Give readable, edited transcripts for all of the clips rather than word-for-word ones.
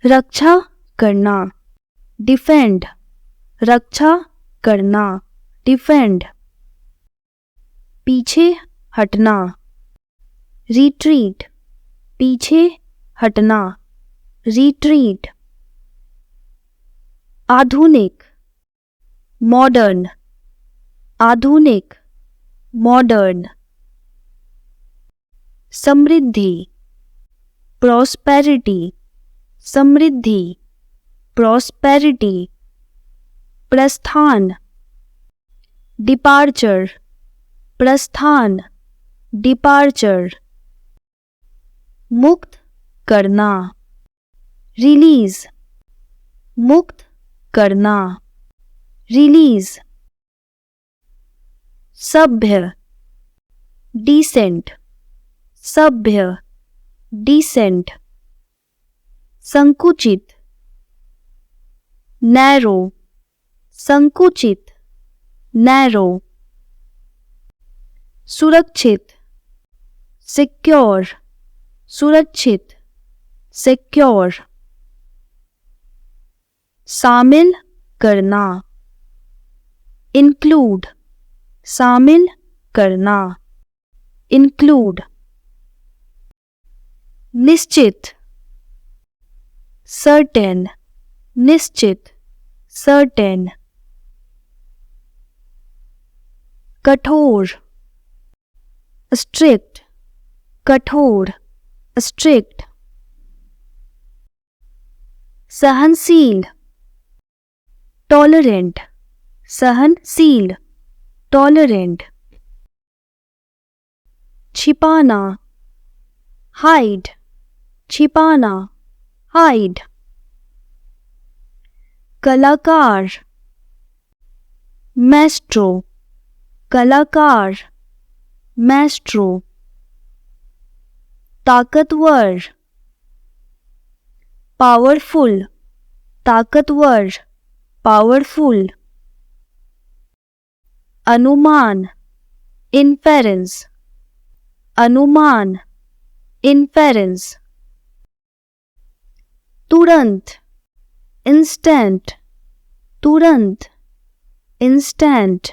रक्षा करना, डिफेंड, रक्षा करना, डिफेंड। पीछे हटना, रिट्रीट, पीछे हटना, रिट्रीट। आधुनिक, मॉडर्न, आधुनिक, मॉडर्न। समृद्धि, प्रॉस्पेरिटी, समृद्धि, प्रॉस्पेरिटी। प्रस्थान, डिपार्चर, प्रस्थान, डिपार्चर। मुक्त करना, रिलीज, मुक्त करना, रिलीज। सभ्य, डिसेंट, सभ्य, डिसेंट। संकुचित, नैरो, संकुचित, नैरो। सुरक्षित, सिक्योर, सुरक्षित, सिक्योर। शामिल करना, इंक्लूड, शामिल करना, इंक्लूड। निश्चित, सर्टेन, निश्चित, सर्टेन। कठोर, स्ट्रिक्ट, कठोर, स्ट्रिक्ट। सहनशील, टॉलरेंट, सहनशील, टॉलरेंट। छिपाना, हाइड, छिपाना, हाइड। कलाकार, मैस्ट्रो, कलाकार, मैस्ट्रो। ताकतवर, पावरफुल, ताकतवर, पावरफुल। अनुमान, इन्फेरेंस, अनुमान, इन्फेरेंस। तुरंत, इंस्टेंट, तुरंत, इंस्टेंट।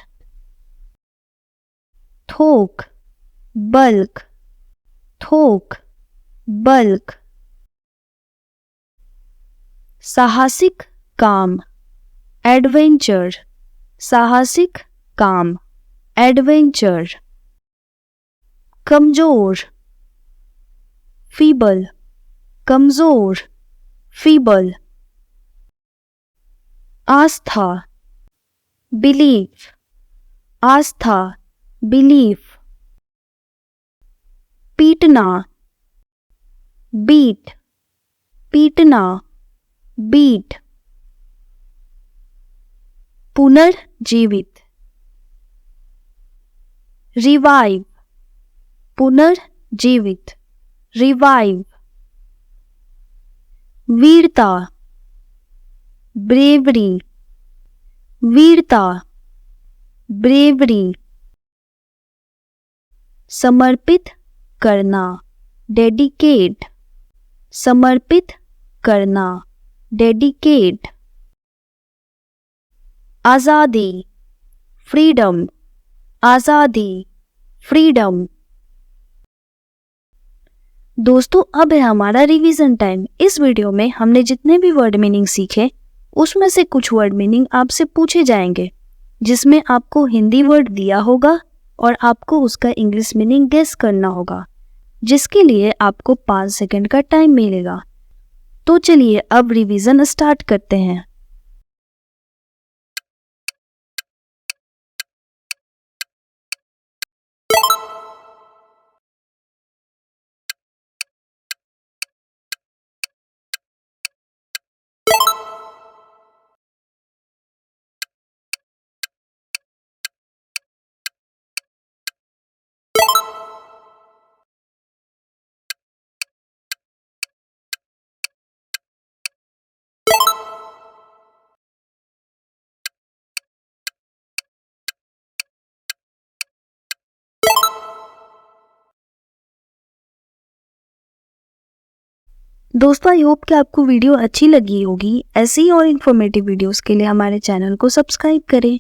थोक, बल्क, थोक, बल्क। साहसिक काम, एडवेंचर, साहसिक काम, एडवेंचर। कमजोर, फीबल, कमजोर, फीबल। आस्था, बिलीफ, आस्था, बिलीफ। पीटना, बीट, पीटना, बीट। पुनर्जीवित, रिवाइव, पुनर्जीवित, रिवाइव। वीरता, ब्रेवरी, वीरता, ब्रेवरी। समर्पित करना, डेडिकेट, समर्पित करना, डेडिकेट। आज़ादी, फ्रीडम, आज़ादी, फ्रीडम। दोस्तों, अब है हमारा रिवीजन टाइम। इस वीडियो में हमने जितने भी वर्ड मीनिंग सीखे उसमें से कुछ वर्ड मीनिंग आपसे पूछे जाएंगे, जिसमें आपको हिंदी वर्ड दिया होगा और आपको उसका इंग्लिश मीनिंग गेस करना होगा, जिसके लिए आपको 5 सेकंड का टाइम मिलेगा। तो चलिए अब रिवीजन स्टार्ट करते हैं। दोस्तों आई होप कि आपको वीडियो अच्छी लगी होगी। ऐसी ही और इन्फॉर्मेटिव वीडियोस के लिए हमारे चैनल को सब्सक्राइब करें।